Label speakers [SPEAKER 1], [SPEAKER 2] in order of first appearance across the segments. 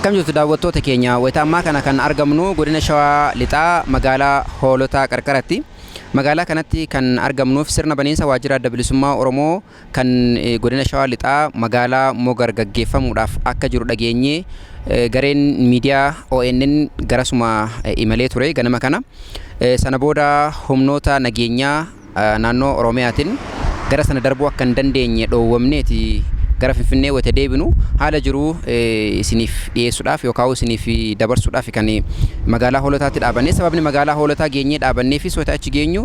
[SPEAKER 1] Akkam jirtu daawwattoota keenya wayita ammaa kana kan argamnu Godina Shawaa Lixaa Magaalaa Hoolotaa qarqaratti. Magaalaa kanatti kan argamnuuf sirna baniinsa Waajjira ABO Oromoo kan Godina Shawaa Lixaa Magaalaa Mogorii gaggeeffamuudhaaf akka jiru dhageenye gareen miidiyaa ONN garasuma imalee ture ganama kana. Sana booda humnoota nageenyaa naannoo Oromiyaatiin gara sana darbuu akka hin dandeenye dhoowwamneeti gara Finfinnee wayita deebinu haala jiru isiniif dhiyeessuudhaaf yookaan isiniif dabarsuudhaaf kan magaalaa Hoolotaatti dhaabannee sababni magaalaa Hoolotaa geenyee dhaabanneefis wayita achi geenyu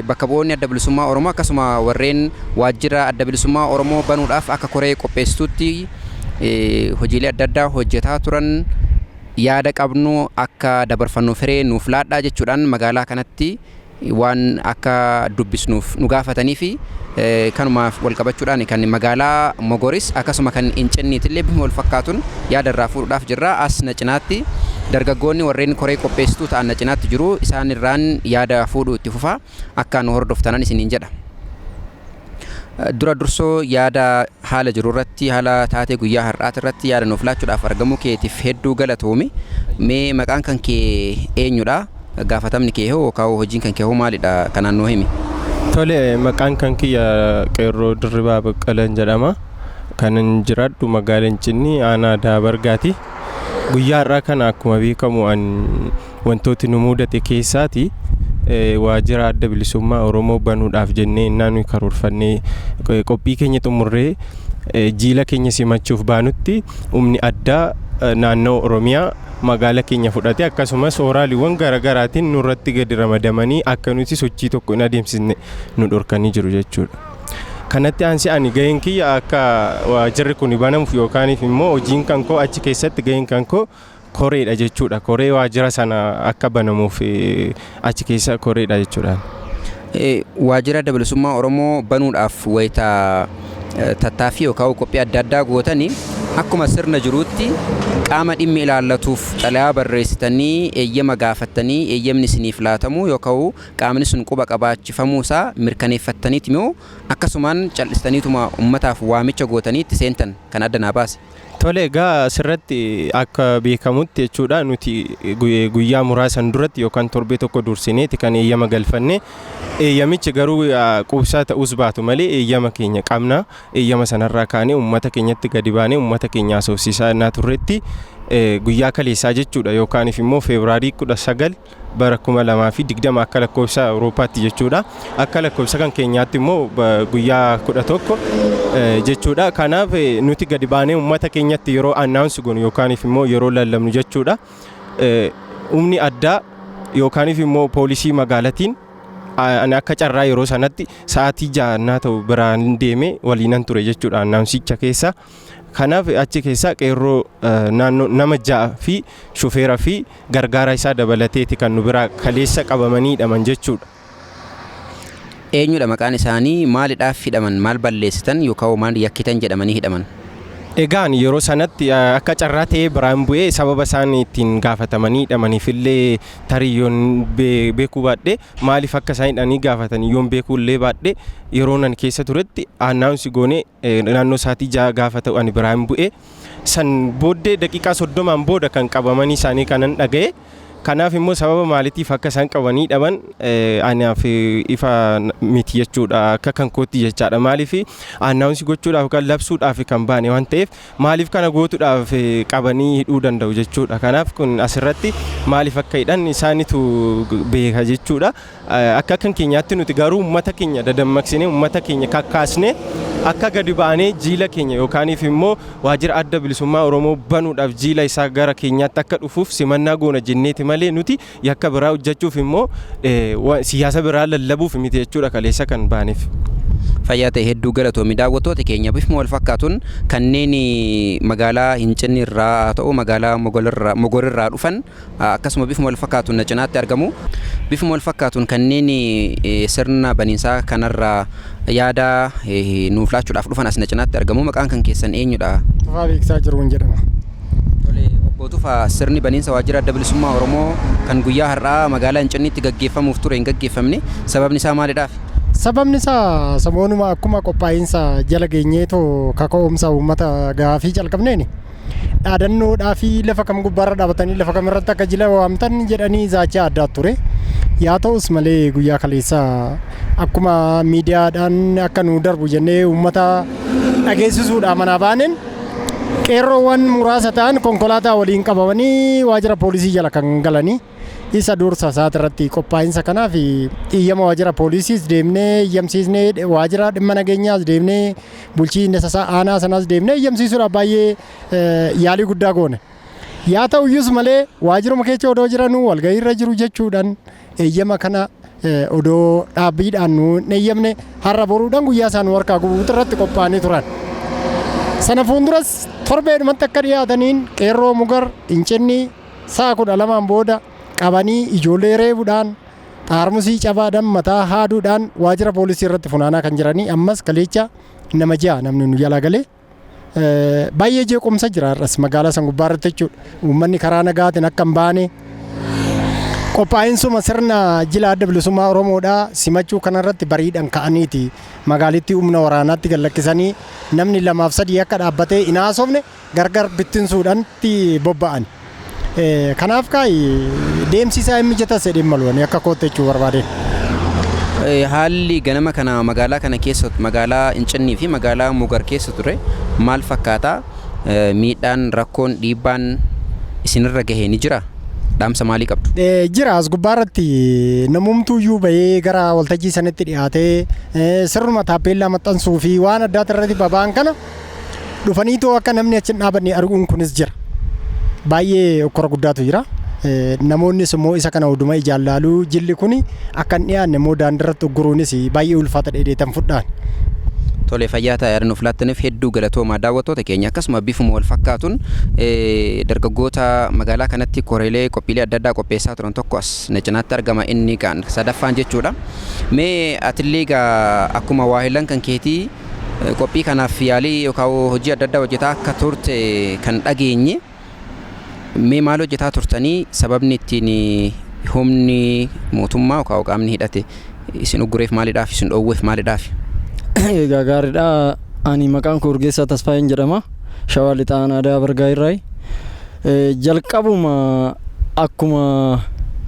[SPEAKER 1] bakka bu'oonni ABO Oromoo akkasuma warreen Waajjira ABO Oromoo banuudhaaf akka koree qopheessituutti hojiilee adda addaa hojjetaa turan yaada qabnu akka dabarfannu firee nuuf laadhaa jechuudhaan magaalaa kanatti waan akka dubbisnuuf nu gaafatanii fi kanumaaf wal qabachuudhaan kan magaalaa Mogoris akkasuma kan Incinnii bifuma wal fakkaatuun yaada irraa fuudhuudhaaf jirra. As na cinaatti dargaggoonni warreen koree qopheessituu ta'an na cinaatti jiru isaan irraan yaada fuudhuu itti fufaa akka nu hordoftanan isiniin jedha. Dura dursoo yaada haala jiru irratti haala taatee guyyaa har'aati irratti yaada nuuf laachuudhaaf argamuu keetiif hedduu galatoomi. Mee maqaan kan kee eenyudha? Gaafatamni kee hoo yookaan hojiin kan kee hoo maalidha kanaan nuu himi?
[SPEAKER 2] Tole, maqaan kan kiyya Qeerroo Dirribaa Baqqalaan jedhama. Kanan jiraadhu magaalaa Incinnii aanaa Daabargaati. Guyyaa har'aa kana akkuma beekamu wantooti nu mudate keessaati Waajjira ABO Oromoo banuudhaaf jennee innaan karoorfannee qophii keenya xumurree jiila keenya simachuuf baanutti humni addaa naannoo Oromiyaa magaalaa keenya fudhate akkasumas oraaliiwwan garaagaraatiin nurratti gadi ramadamanii akka nuti sochii tokko hin adeemsisne nu dhorkanii jiru jechuudha. Kanatti aansi ani gaheen kiyya akka waajjirri kun banamuuf yookaan immoo hojiin kan koo achi keessatti gaheen kan koo koreedha jechuudha. Koree waajjira sana akka banamuuf achi keessa koreedha jechuudha.
[SPEAKER 1] Waajjira ABO Oromoo banuudhaaf wayita tattaaffii yookaan qophii adda addaa gootanii akkuma sirna jiruutti qaama dhimmi ilaallatuuf xalayaa barreessitanii eeyyama gaafattanii eeyyamni isiniif laatamu yookaan qaamni sun quba qabaachifamuusaa mirkaneeffattaniiti moo akkasumaan cal'istaniituma ummataaf waamicha gootanii itti seentan kan adda naa baase?
[SPEAKER 2] Tole, egaa sirratti akka beekamutti jechuudha nuti guyyaa muraasan duratti yookaan torbee tokko dursineeti kan eeyyama galfanne. Eeyyamichi garuu quubsaa ta'uus baatu malee eeyyama keenya qabna. Eeyyama sanarraa kaanee uummata keenyatti gadi baanee uummata keenya haasofsiisaa innaa turretti guyyaa kaleessaa jechuudha yookaan immoo Febraarii 19 bara 2020 akka lakkoofsa Awuroopaatti jechuudha. Akka lakkoofsa kan keenyaatti immoo guyyaa 11 jechuudha. Kanaaf nuti gadi baanee uummata keenyatti yeroo annaansu gonu yookaan immoo yeroo lallabnu jechuudha. Humni addaa yookaan immoo poolisii magaalatiin ani akka carraa yeroo sanatti sa'aatii 6 ta'u biraan deemee waliinan ture jechuudha annaansicha keessa. Kanaaf achi keessa qeerroo naannoo nama 6 fi shufeera fi gargaara isaa dabalateeti kan nu biraa kaleessa qabamanii hidhaman jechuudha.
[SPEAKER 1] Eenyudha maqaan isaanii? Maalidhaaf hidhaman? Maal balleessitan yookaan maal yakkitan jedhamanii hidhaman?
[SPEAKER 2] Egaan yeroo sanatti akka carraa ta'ee biraan bu'ee sababa isaan ittiin gaafatamanii hidhamaniifillee tariyyoon beekuu baadhee maaliif akka isaan hidhanii gaafatanii yoon beekuullee baadhee yeroo nan keessa turetti annaansi goonee naannoo sa'aatii 6 gaafa ta'u ani biraan bu'ee san booddee daqiiqaa 30 booda kan qabamanii isaanii kanan dhaga'e. Kanaaf immoo sababa maaliitiif akka isaan qabanii hidhaman anaaf ifa miti jechuudha akka kan kootti jechaadha. Maaliif annaansi gochuudhaaf kan labsuudhaaf kan baane waan ta'eef maaliif kana gootuudhaaf qabanii hidhuu danda'u jechuudha. Kanaaf kun asirratti maaliif akka hidhan isaanitu beeka jechuudha. Akka kan keenyaatti nuti garuu uummata keenya dadammaqsinee uummata keenya kakkaasnee akka gadi baanee jiila keenya yookaan immoo Waajjira ABO Oromoo banuudhaaf jiila isaa gara keenyaatti akka dhufuuf simannaa goona jenneeti malee nuti yakka biraa hojjechuuf immoo siyaasa biraa lallabuuf miti jechuudha kaleessa kan baaneef.
[SPEAKER 1] Fayyaa ta'e hedduu galatoomi. Daawwattoota keenya bifuma wal fakkaatuun kanneen magaalaa Incinnii irraa haa ta'u magaalaa Mogorii irraa dhufan akkasuma bifuma wal fakkaatuun na cinaatti argamu. Bifuma wal fakkaatuun kanneen sirna baniinsaa kanarraa yaada nuuf laachuudhaaf dhufan as na cinaatti argamu. Maqaan kan keessan eenyudha?
[SPEAKER 3] Tufaa Beeksisaa Jiruun jedhama.
[SPEAKER 1] Tole, obbo Tufaa, sirni baniinsa Waajjira ABO Oromoo kan guyyaa har'aa magaalaa Incinniitti gaggeeffamuuf ture hin gaggeeffamne sababni isaa maalidhaaf?
[SPEAKER 3] Sababni isaa samoonuma akkuma qophaa'insa jala geenyeetoo kaka'umsa uummata gaafii calqabneeni dhaadannoodhaa fi lafa kam gubbaarra dhaabatanii lafa kamirratti akka jila waamtan jedhanii zaachaa addaa ture. Yaa ta'us malee guyyaa kaleessaa akkuma miidiyaadhaan akka nu darbu jennee uummata dhageessisuudhaan manaa baaneen qeerroowwan muraasa ta'an konkolaataa waliin qabamanii waajjira poolisii jala kan galanii isa dursa isaatirratti qophaa'insa kanaaf iyyama waajjira poolisiis deemnee iyyamsiisnee waajjira dhimma nageenyaas deemnee bulchiinsa aanaa sanaas deemnee iyyamsiisuudhaaf baay'ee yaalii guddaa goone. Yaa ta'uyyus malee waajjiruma keessa odoo jiranuu walgahiirra jiru jechuudhaan iyyama kana odoo dhaabbiidhaan nu eeyyamne har'a boruudhaan guyyaa isaan warqaa gubuutu irratti qophaa'anii turan. Sana fuulduras torbeedhumatti akka dhiyaataniin qeerroo mugar Incinnii sa'a 12 booda qabanii ijoollee reebuudhaan xaarmusii cabaadhaan mataa haaduudhaan waajjira poolisii irratti funaanaa kan jiranii ammas kaleecha nama 6 namni nu jalaa galee baay'ee jeequmsa jira har'as magaalaa san gubbaarratti jechuudha. Uummanni karaa nagaatiin akka hin baane qophaa'insa sirna jila adda bilisummaa Oromoodhaa simachuu kanarratti bariidhaan ka'aniiti magaalittii humna waraanaatti gallakkisanii namni 2-3 akka dhaabbatee hin haasofne gargar bittinsuudhaantti bobba'an. Kanaaf deemsisaa hin mijatas jedhee maluun akka kootte jechuu barbaade.
[SPEAKER 1] Haalli ganama kana magaalaa kana keessa magaalaa Incinnii fi magaalaa Mogorii keessa ture maal fakkaata? Miidhaan rakkoon dhiibbaan isinirra gahee ni jira? Dhaamsa maalii qabdu?
[SPEAKER 3] Jira as gubbaarratti namumtuuyyuu bahee gara waltajjii sanitti dhiyaatee sirnuma taappeellaa maxxansuu fi waan addaata irratti baba'an kana dhufaniitoo akka namni achi hin dhaabanne arguun kunis jira. Baay'ee okkora guddaatu jira. Namoonnis immoo isa kana hunduma ijaan laaluu jilli kun akka hin dhiyaanne immoo daandiirratti ugguruunis baay'ee ulfaata dheedeetan fudhaan.
[SPEAKER 1] Tole fayyaa ta'aa nuuf laattaniif hedduu galatoomaa daawwattoota keenya akkasuma bifuma wal fakkaatuun dargaggoota magaalaa kanatti koreelee qophiilee adda addaa qopheessaa turan tokko as na cinaatti argama inni kan sadaffaan jechuudha. Mee atillee akkuma waahilan kan keetii qophii kanaaf yaalii yookaan hojii adda addaa hojjetaa akka turte kan dhageenye. Mee maal hojjetaa turtanii sababni ittiin humni mootummaa yookaan qaamni hidhate isin uggureef maaliidhaaf isin dhoowweef maaliidhaaf?
[SPEAKER 4] Egaa gaariidha. Ani maqaan koo Urgeessaa Tasfaayin jedhama. Shawaa Lixaa Aadaa Bargaa irraa. Jalqabuma akkuma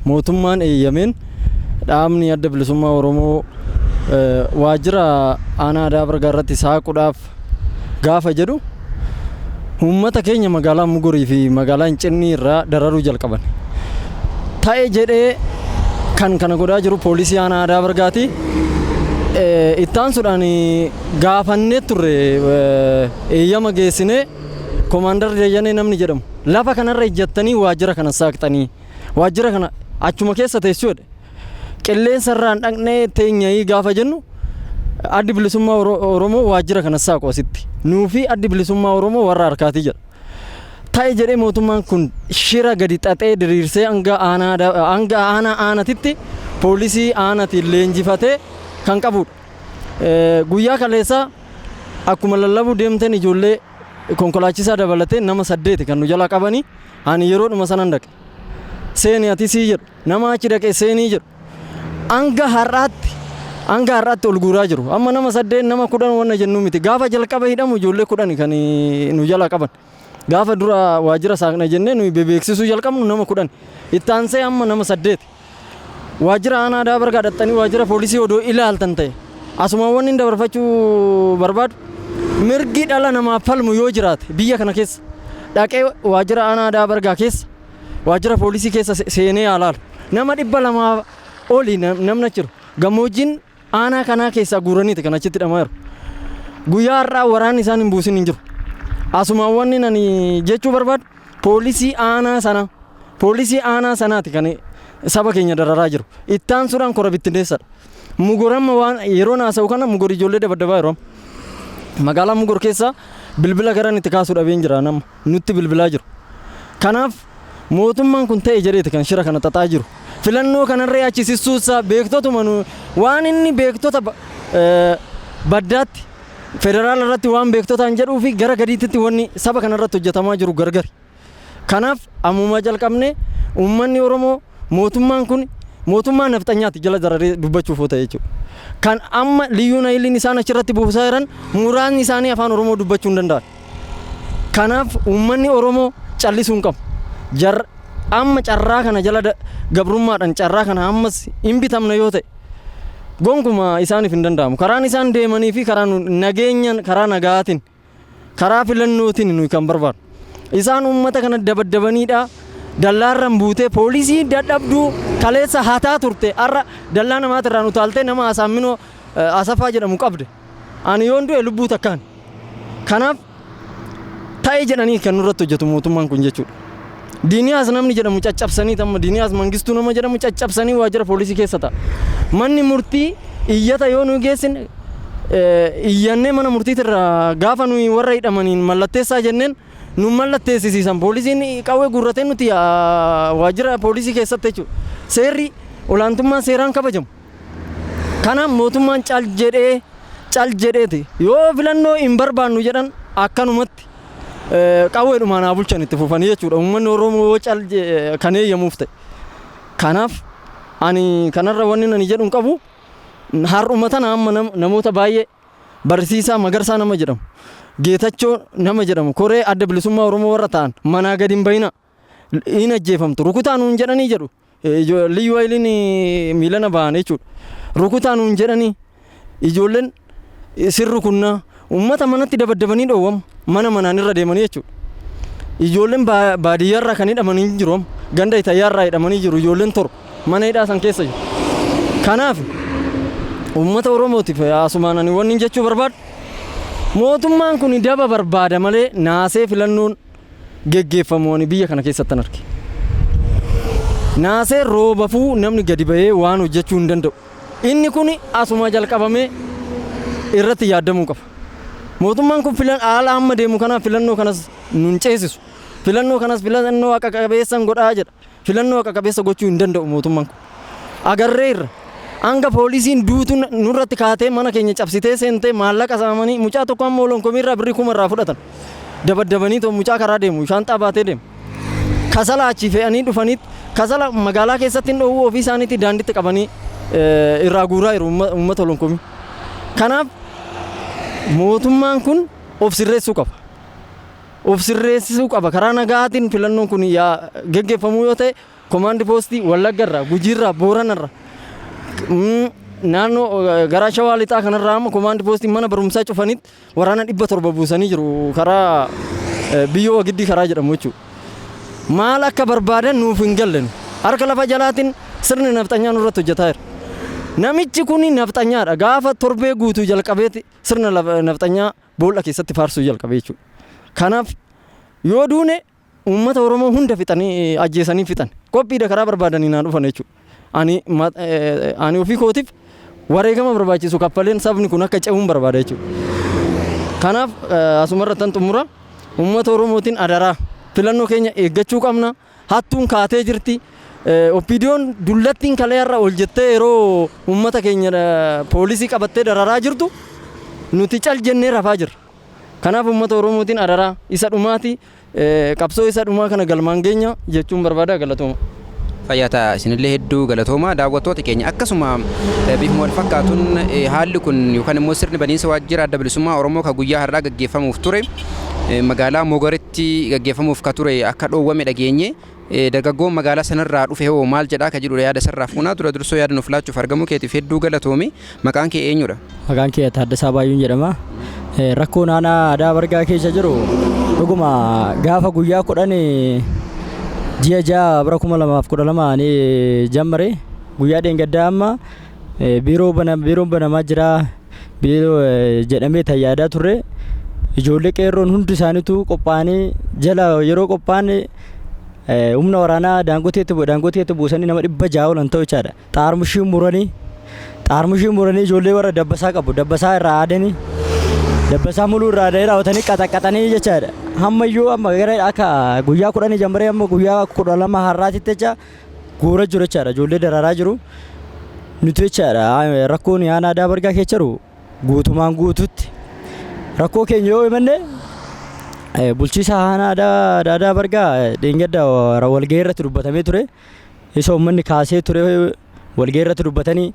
[SPEAKER 4] mootummaan eeyyameen dhaabni adda bilisummaa Oromoo waajjira Aadaa Bargaa irratti saaquudhaaf gaafa jedhu uummata keenya magaalaa Mogorii fi magaalaa Incinnii irraa dararuu jalqaban. Ta'e jedhee kan kana godhaa jiru poolisii Aadaa Bargaati. Ittaansuudhaan gaafannee turre eeyyama geessinee koomaandar Deeyyanee namni jedhamu lafa kanarra ijjattanii waajjira kana saaqxanii waajjira kana achuma keessa teessuudha. Qilleensa irraan dhaqnee teenya'ii gaafa jennu addi bilisummaa Oromoo waajjira kana saaqu asitti nuufi addi bilisummaa Oromoo warra harkaatii jedha. Ta'e jedhee mootummaan kun shira gadi xaxee diriirsee hanga aanatitti poolisii aanaatiin leenjifatee kan qabudha. Guyyaa kaleessaa akkuma lallabuu deemteen ijoollee konkolaachisaa dabalatee nama 8 kan nu jalaa qabanii ani yeroodhuma sanan dhaqe. Seeni ati sii jedhu nama achi dhaqee seenii jedhu hanga har'aatti ol guuraa jiru. Amma nama 8 nama 10 wanna jennu miti. Gaafa jalqaba hidhamu ijoollee 10 kan nu jalaa qaban. Gaafa dura waajjira saaqna jennee nu bebeeksisuu jalqabnu nama 10. Itti aansee amma nama 8. Waajjira Aadaa Bargaa dhattanii waajjira poolisii odoo ilaaltan ta'e asuma wanni dabarfachuu barbaadu mirgi dhala namaaf falmu yoo jiraate biyya kana keessa dhaqee waajjira Aadaa Bargaa keessa waajjira poolisii keessa seenee ilaalu nama 200 olii namni jiru gammoojjiin aanaa kanaa keessaa guuraniiti kan achitti hidhamaa jiru. Guyyaa har'aa waraanni isaan hin buusin hin jiru. Asuma wanni nani jechuu barbaadu poolisii aanaa sanaati kan saba keenya dararaa jiru. Ittaan suuraan kora bittinneessadha. Mogoramma waan yeroo naasa'u kana Mogorii ijoollee dabaddabaa yeroo magaalaa Mogorii keessa bilbila garan itti kaasuu dhabeen jira nama nutti bilbilaa jiru. Kanaaf mootummaan kun ta'e jedheeti kan shira kana xaxaa jiru. Filannoo kanarree achisisuusaa beektotuma waan inni beektota baddaatti federaal irratti waan beektotaan jedhuu fi gara gadiitti wanni saba kanarratti hojjetamaa jiru gargari. Kanaaf ammuma jalqabne uummanni Oromoo mootummaan kun mootummaa nafxanyaatti jala dararee dubbachuuf ta'e jechuudha. Kan amma liyyuu naayiliin isaan achirratti buusaa jiran muraasni isaanii afaan Oromoo dubbachuu hin danda'an. Kanaaf uummanni Oromoo callisuu hin qabu. Amma carraa kana jala gabrummaadhaan carraa kana ammas hin bitamna yoo ta'e gonkumaa isaaniif hin danda'amu. Karaan isaan deemanii fi karaa nageenyaan karaa nagaatiin karaa filannootiin nuyi kan barbaadu. Isaan uummata kana dabaddabaniidha. Dallaarran buutee poolisii dadhabduu kaleessa hataa turte har'a dallaa namaatirraan utaaltee nama Asaaminoo Asafaa jedhamu qabde. Ani yoon du'e lubbuu takkaan. Kanaaf ta'ee jedhanii kan nurratti hojjetu mootummaan kun jechuudha. Diiniyaas namni jedhamu caccabsanii tamma diiniyaas mangistuu nama jedhamu caccabsanii waajjira poolisii keessa ta'a. Manni murtii iyyata yoo nu geessine iyyannee mana murtiitirraa gaafa nuyi warra hidhamaniin mallatteessaa jenneen nu mallatteessisiisan poolisiin qawwee guurratee nuti waajjira poolisii keessatti jechuudha. Seerri olaantummaan seeraan kabajamu. Kanaaf mootummaan cal jedheeti yoo filannoo hin barbaannu jedhan akkanumatti qawweedhumaan haa bulchan itti fufanii jechuudha. Uummanni Oromoo cal kan eeyyamuuf ta'e. Kanaaf ani kanarra wanni ani jedhu hin qabu. Har'uma tana amma namoota baay'ee barsiisaa Magarsaa nama jedhamu. Geetachoo nama jedhamu koree adda bilisummaa Oromoo warra ta'an manaa gadi hin bayina hin ajjeefamtu rukutaa nuun jedhanii jedhu liyyuu hayiliin miilana ba'an jechuudha. Rukutaa nuun jedhanii ijoolleen sirru kunnaa uummata manatti dabaddabanii dhoowwamu mana manaan irra deemanii jechuudha. Ijoolleen baadiyyaarraa kan hidhamanii jiru ganda itayyaarraa hidhamanii jiru ijoolleen torba mana hidhaa san keessa jiru. Kanaaf uummata Oromootiif asumaan ani wanni jechuu barbaadu mootummaan kun daba barbaada malee naasee filannoon geggeeffamu ani biyya kana keessatti arge. Naasee roobafuu namni gadi bahee waan hojjechuu hin danda'u. Inni kun asuma jalqabamee irratti yaadamuu qaba. Mootummaan kun haala amma deemu kanaaf filannoo kanas nun ceesisu. Filannoo kanas filannoo akka qabeessan godhaa jedha. Filannoo akka qabeessa gochuu hin danda'u mootummaan kun. Agarreerra. Hanga poolisiin duutu nurratti kaatee mana keenya cabsitee seentee maallaqa saamanii mucaa tokko amma olonkomiirraa birrii 1,000 fudhatan. Dabaddabanii too mucaa karaa deemu shaanxaa baatee deemu. Kasala achi fe'anii dhufaniit kasala magaalaa keessatti dhoowwuu ofii isaaniitti daandiitti qabanii irraa guuraa jiru uummata olonkomii. Kanaaf mootummaan kun of sirreessuu qaba. Of sirreessuu qaba. Karaa nagaatiin filannoon kun geggeeffamuu yoo ta'e komaandi poostii Wallaggarraa, Gujiirraa, Booranarraa naannoo gara Shawaa Lixaa kanarraa amma komaandi poostii mana barumsaa cufanitti waraana 700 buusanii jiru karaa biyyoo wagiddii karaa jedhamu jechuudha. Maal akka barbaadan nuuf hin galle. Harka lafa jalaatiin sirni nafxanyaa nurratti hojjetaa jira. Namichi kun nafxanyaadha. Gaafa torbee guutuu jalqabeeti sirna nafxanyaa boolla keessatti faarsuu jalqabee jechuudha. Kanaaf yoo duune uummata Oromoo hunda fixanii ajjeesanii fixan. Qophiidha karaa barbaadanii naa dhufan jechuudha. Ani ofii kootiif wareegama barbaachisu kaffaleen sabni kun akka ce'uun barbaada jechuudha. Kanaaf asumarra tan xumura uummata Oromootiin adaraa filannoo keenya eeggachuu qabna. Hattuun kaatee jirti. Oppiidiyoon dullattiin kaleerra ol jettee yeroo uummata keenya poolisii qabattee dararaa jirtu nuti cal jennee rafaa jirra. Kanaaf uummata Oromootiin adaraa isa dhumaati qabsoo isa dhumaa kana galmaan geenya jechuun barbaada. Galatooma.
[SPEAKER 1] Fayyaata isinillee hedduu galatooma daawwattoota keenya akkasuma bifuma wal fakkaatuun haalli kun yookaan immoo sirni baniinsa waajjira adda bilisummaa Oromoo ka guyyaa har'aa gaggeeffamuuf ture magaalaa Mogoritti gaggeeffamuuf ka ture akka dhoowwame dhageenye dargaggoon magaalaa sanarraa dhufe hoo maal jedhaa ka jedhu yaada sarraa fuunaa dura dursoo yaada nuuf laachuuf argamuu keetiif hedduu galatoomi. Maqaan kee eenyudha?
[SPEAKER 5] Maqaan kee Taaddasaa Baay'uun jedhama. Rakkoo naannoo aadaa bargaa keessa jiru dhuguma gaafa guyyaa 10 ji'a 6 bara 2012 ni jammare guyyaa dheengaddaa amma biiroon banamaa jira biiroo jedhamee tayyaadaa turre ijoollee qeerroon hundi isaaniitu qophaa'anii jala yeroo qophaa'an humna waraanaa daangoteetti buusanii nama 600 olan ta'u jechaadha. Xaarmushii muranii ijoollee warra dabbasaa qabu dabbasaa irraa aadanii dabbasaa muluu irraa aadanii raawwatanii qaxaqaxanii jechaadha. Hammayyuu amma gara akka guyyaa 10 jambaree amma guyyaa 12 har'aatitti jecha guura jiru jechaadha. Ijoollee dararaa jiru nuti jechaadha. Rakkoon yaana aadaa bargaa keessa jiru guutumaan guututti rakkoo keenya yoo himanne bulchiisa aadaa bargaa dheengadda walgahii irratti dubbatamee ture. Isa uummanni kaasee ture walgahii irratti dubbatanii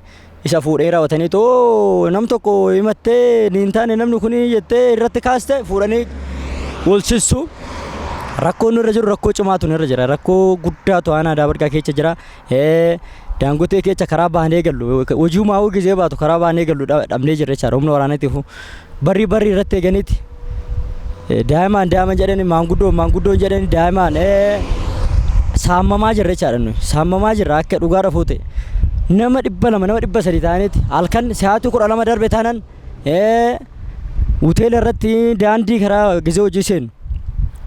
[SPEAKER 5] isa fuudhee raawwatanii too nam tokko himattee niin taane namni kun jettee irratti kaaste fuudhanii wal sissu rakkoon irra jiru rakkoo cimaatu irra jira rakkoo guddaatu aanaa aadaa bargaa keessa jira daangotee keessa karaa baanee gallu hojii maa'uu gizee baatu karaa baanee gallu dhabnee jirra jechaadha humna waraanaatiif barri irratti eeganiiti daa'imaan jedhani maanguddoon jedhani daa'imaan saamamaa jirra jechaadha nuyi saamamaa jirra akka dhugaa dhafuute nama 200 nama 300 ta'aniiti halkan sa'aatii 12 darbe taanan hoteela irratti daandii karaa gizee hojii seenu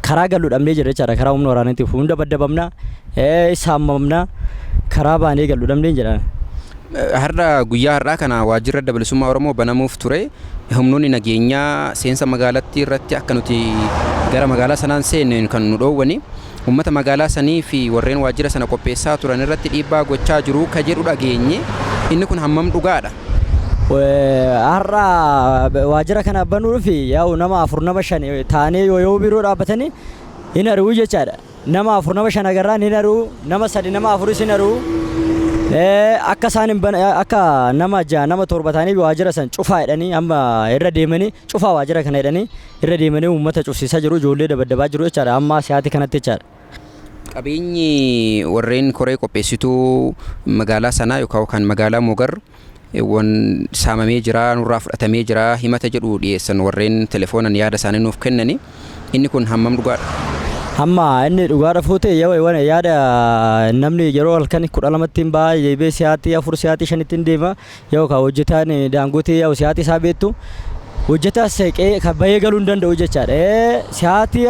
[SPEAKER 5] karaa gallu dhabnee jirra jechaadha karaa humna waraanaatiif hunda dabaddabamna saamamna karaa baanee gallu dhabnee jedha.
[SPEAKER 1] Har'a guyyaa har'aa kana waajjira adda bilisummaa Oromoo banamuuf ture humnoonni nageenyaa seensa magaalattii irratti akka nuti gara magaalaa sanaan seenne kan nu dhoowwani uummata magaalaa sanii fi warreen waajjira sana qopheessaa turan irratti dhiibbaa gochaa jiru ka jedhu dhageenye inni kun hammam dhugaadha?
[SPEAKER 5] Har'a waajjira kana banuuf yaa'u nama 4 nama 5 taanee yoo biroo dhaabbatanii hin ari'uu jechaadha. Nama 4 nama 5 agarraan hin ari'uu nama 3 nama 4 hin ari'uu akka isaan akka nama 6 nama 7 taanii waajjira san cufaa jedhanii amma irra deemanii cufaa waajjira kana jedhanii irra deemanii uummata cufsiisaa jiru ijoollee dabaddabaa jiru jechaadha amma siyaati kanatti jechaadha.
[SPEAKER 1] Qabeenyi warreen koree qopheessituu magaalaa sanaa yookaan magaalaa Mogorii wan saamamee jira nurraa fudhatamee jira himata jedhu dhiyeessan warreen telefoonaan yaada isaanii nuuf kennani inni kun hammam dhugaadha?
[SPEAKER 5] Amma inni dhugaadha fuute yaada namni yeroo halkan 12 baa yeebee sa'aatii 4 sa'aatii 5 deema yookaan hojjetaan daangotee yoo sa'aatii isaa beektu hojjetaa seeqee kan bahee galuu hin danda'u jechaadha. Sa'aatii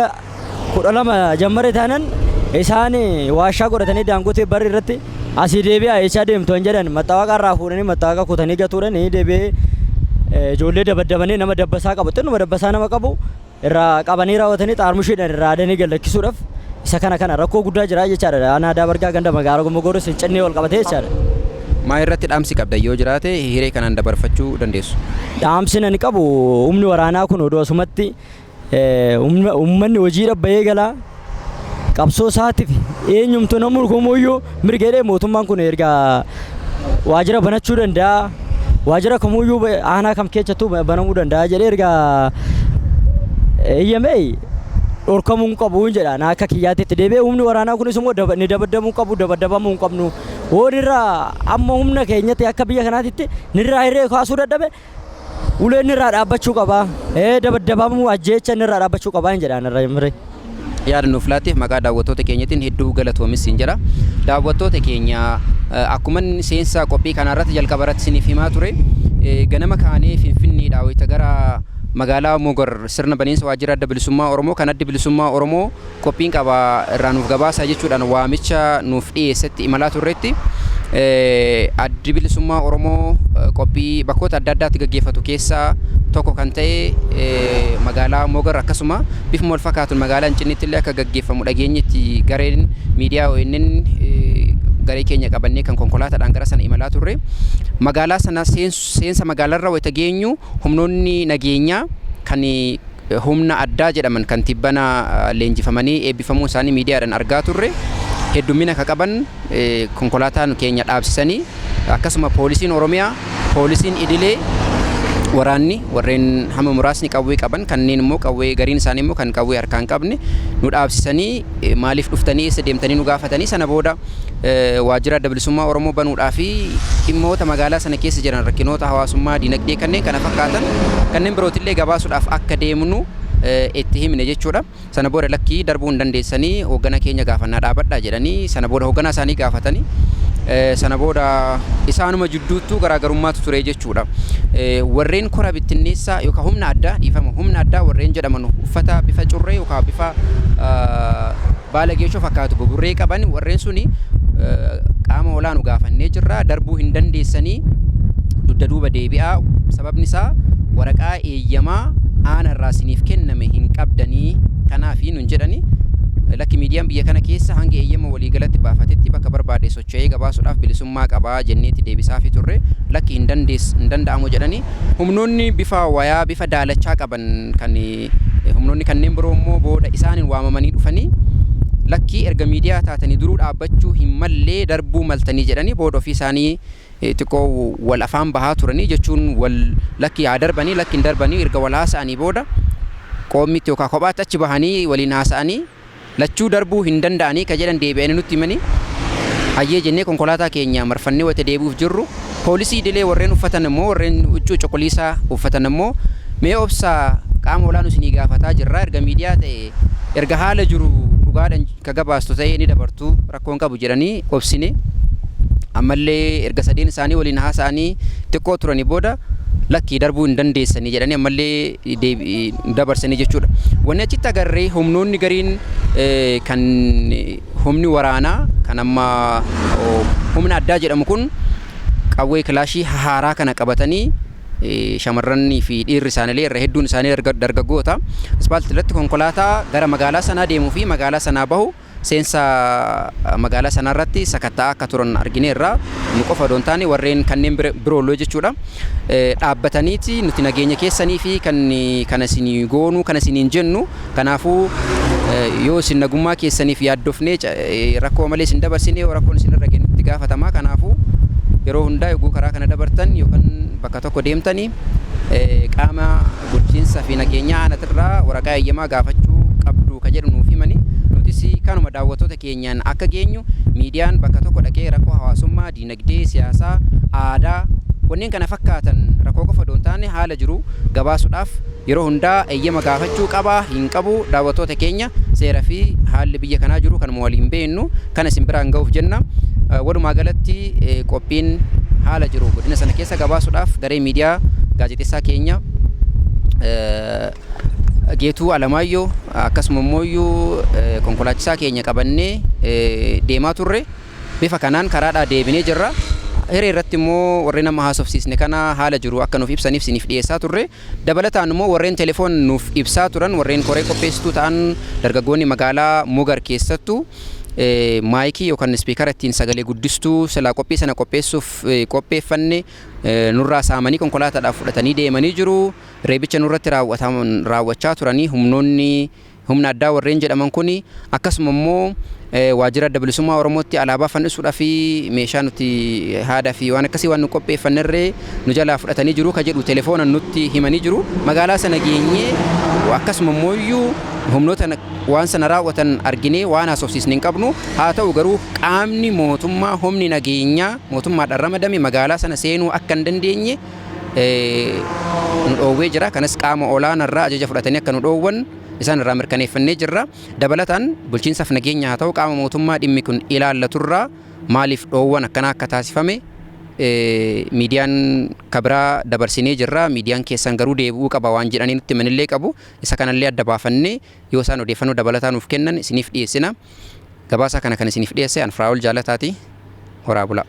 [SPEAKER 5] 12 jammare taanan isaan waashaa godhatanii daangotee barri irratti asii deebi'aa eechaa deemtu hin jedhan maxxaawaqa irraa fuudhanii maxxaawaqa kutanii gatuudhaan deebi'ee ijoollee dabaddabanii nama dabbasaa qabu xinnuma dabbasaa nama qabu irraa qabanii raawwatanii xaarmushiidhaan irraa adanii gallakkisuudhaaf isa kana rakkoo guddaa jira jechaadha. Aanaa aadaa bargaa ganda magaalaa Mogorii cinnee wal qabatee jechaadha.
[SPEAKER 1] Maa irratti dhaamsi qabda yoo jiraate hiree kanaan dabarfachuu dandeessu?
[SPEAKER 5] Dhaamsi nan qabu humni waraanaa kun odoo asumatti uummanni hojii dhabbee galaa qabsoo isaatiif eenyumtu namni kumuyyuu mirgeedhee mootummaan kun erga waajjira banachuu danda'a waajjira kamuyyuu aanaa kam keessattuu banamuu danda'a jedhee erga eeyyamee dhorkamuu qabu jedhaan akka kiyyaatitti deebi'ee humni waraanaa kunis immoo ni dabaddamuu qabu dabaddabamuu hin qabnu hoonirraa amma humna keenyatti akka biyya kanaatitti nirraa hiree kaasuu dadhabe uleen nirraa dhaabbachuu qaba dabaddabamuu ajjeecha nirraa dhaabbachuu qaba jedhaan irra miree.
[SPEAKER 1] Yaada nuuf laatteef maqaa daawwattoota keenyatiin hedduu galatoomis siin jedha. Daawwattoota keenya akkuma seensa qophii kanarratti jalqaba irratti isiniif himaa ture ganama kaanee Finfinneedhaa wayita gara magaalaa Mogorii sirna baniinsa waajjira adda bilisummaa Oromoo kan adda bilisummaa Oromoo qophiin qaba irraa nuuf gabaasa jechuudhaan waamicha nuuf dhiyeessetti imalaa turreetti addi bilisummaa Oromoo qophii bakkoota adda addaatti gaggeeffatu keessaa tokko kan ta'e magaalaa Mogorii akkasuma bifuma wal fakkaatuun magaalaa Incinnii illee akka gaggeeffamu dhageenyetti gareen miidiyaa ONN garee keenya qabannee kan konkolaataadhaan gara sana imalaa turre magaalaa sana seensa magaalaarra wayita geenyu humnoonni nageenyaa kan humna addaa jedhaman kan tibbana leenjifamanii eebbifamuu isaanii miidiyaadhaan argaa turre heddumina ka qaban konkolaataan keenya dhaabsisanii akkasuma poolisiin Oromiyaa poolisiin idilee waraanni warreen hamma muraasni qawwee qaban kanneen immoo qawwee gariin isaanii immoo kan qawwee harkaan qabne nu dhaabsisanii maaliif dhuftanii eessa deemtanii nu gaafatanii sana booda waajjira adda bilisummaa Oromoo banuudhaa fi dhimmoota magaalaa sana keessa jiran rakkinoota hawaasummaa dinagdee kanneen kana fakkaatan kanneen birootillee gabaasuudhaaf akka deemnu itti himne jechuudha. Sana booda lakkii darbuu hin dandeessanii hooggana keenya gaafannaa dhaabadhaa jedhanii sana booda hoogganaa isaanii gaafatanii sana booda isaanuma jidduuttuu garaagarummaatu ture jechuudha. Warreen kora bittinneessaa yookaan humna addaa dhiifama humna addaa warreen jedhaman uffata bifa curree yookaan bifa baala geeshoo fakkaatu buburree qaban warreen suni qaama olaanu gaafannee jirra darbuu hin dandeessanii dugda duuba deebi'aa sababni isaa waraqaa eeyyamaa aanarraa isiniif kenname hin qabdanii kanaafi nun jedhani lakki miidiyaan biyya kana keessa hanga eeyyama waliigalatti baafatetti bakka barbaade socho'ee gabaasuudhaaf bilisummaa qabaa jenneetti deebisaa fi turre lakki hin danda'amu jedhani humnoonni bifa wayaa bifa daalachaa qaban kan humnoonni kanneen biroo immoo booda isaaniin waamamanii dhufanii lakki erga miidiyaa taatanii duruu dhaabbachuu hin mallee darbuu maltanii jedhanii booda ofii isaanii xiqqoo wal afaan bahaa turanii jechuun wal lakki yaa darbanii lakki hin darbanii erga wal haasa'anii booda qoommitti yookaan kophaatti achi bahanii waliin haasa'anii lachuu darbuu hin danda'anii ka jedhan deebi'anii nutti himanii hayyee jennee konkolaataa keenya marfannee wata deebi'uuf jirru poolisii idilee warreen uffatan immoo warreen huccuu cuquliisaa uffatan immoo mee obsaa qaama olaanuu isinii gaafataa jirra erga miidiyaa ta'e erga haala jiru dhugaadhaan ka gabaastu ta'ee ni dabartuu rakkoon qabu jedhanii obsine ammallee erga sadeen isaanii waliin haasa'anii xiqqoo turanii booda lakkii darbuu hin dandeessanii jedhanii ammallee dabarsanii jechuudha. Wanni achitti agarree humnoonni gariin kan humni waraanaa kan amma humna addaa jedhamu kun qawwee kilaashii haaraa kana qabatanii shamarranii fi dhiirri isaaniillee irra hedduun isaanii dargaggoota asfaaltii irratti konkolaataa gara magaalaa sanaa deemuu fi magaalaa sanaa bahu seensa magaalaa sanaa irratti sakattaa akka turan argineerra nu qofa doon taane warreen kanneen biroollee jechuudha. Dhaabbataniiti nuti nageenya keessanii fi kan isinii goonuu kan isiniin jennu kanaafuu yoo isin nagummaa keessaniif yaaddofnee rakkoo malee isin dabarsine rakkoon isin irra geenutti gaafatamaa kanaafuu yeroo hundaa yoguu karaa kana dabartan yookaan bakka tokko deemtanii qaama bulchiinsa fi nageenya aanatirraa waraqaa eeyyamaa gaafachuu qabdu ka jedhu nuuf himanii nutis kanuma daawwattoota keenyaan akka geenyu miidiyaan bakka tokko dhaqee rakkoo hawaasummaa, diinagdee, siyaasaa, aadaa wanneen kana fakkaatan rakkoo qofa doon taane haala jiru gabaasuudhaaf yeroo hundaa eeyyama gaafachuu qabaa hin qabu daawwattoota keenya seera fi haalli biyya kanaa jiru kanuma waliin beennu kana isin biraan ga'uuf jenna. Walumaa galatti qophiin haala jiru godina sana keessa gabaasuudhaaf garee miidiyaa gaazexeessaa keenya Geetuu Alamaayyoo akkasuma immoo konkolaachisaa keenya qabannee deemaa turre bifa kanaan karaadhaa deebinee jirra. Hiree irratti immoo warreen nama haasofsiisne kana haala jiru akka nuuf ibsaniif siniif dhiyeessaa turre dabalataan immoo warreen telefoon nuuf ibsaa turan warreen koree qopheessituu ta'an dargaggoonni magaalaa Mogar keessattuu maayikii yookaan ispiikara ittiin sagalee guddistuu silaa qophii sana qopheessuuf qopheeffanne nurraa saamanii konkolaataadhaaf fudhatanii deemanii jiru. Reebicha nurratti raawwachaa turanii humna addaa warreen jedhaman kuni akkasuma immoo Waajjira Adda Bilisummaa Oromootti alaabaa fannisuudhaa fi meeshaa nuti haadaa fi waan akkasii waan nu qopheeffannerree nu jalaa fudhatanii jiru ka jedhu telefoona nutti himanii jiru. Magaalaa sana geenyee akkasuma immoo humnoota waan sana raawwatan arginee waan haasofsiisne hin qabnu haa ta'u garuu qaamni mootummaa humni nageenyaa mootummaadhaan ramadame magaalaa sana seenuu akka hin dandeenye nu dhoowwee jira. Kanas qaama olaanaarraa ajaja fudhatanii akka nu dhoowwan isaan irraa mirkaneeffannee jirra. Dabalataan bulchiinsaaf nageenya haa ta'u qaama mootummaa dhimmi kun ilaallaturraa maaliif dhoowwan akkanaa akka taasifame miidiyaan kabiraa dabarsinee jirra. Miidiyaan keessan garuu deebi'uu qaba waan jedhanii nutti himanillee qabu. Isa kanallee adda baafannee yoo isaan odeeffannoo dabalataa nuuf kennan isiniif dhiyeessina. Gabaasa kana kan isiniif dhiyeesse Anfiraa'ol Jaalataati. Horaa bulaa.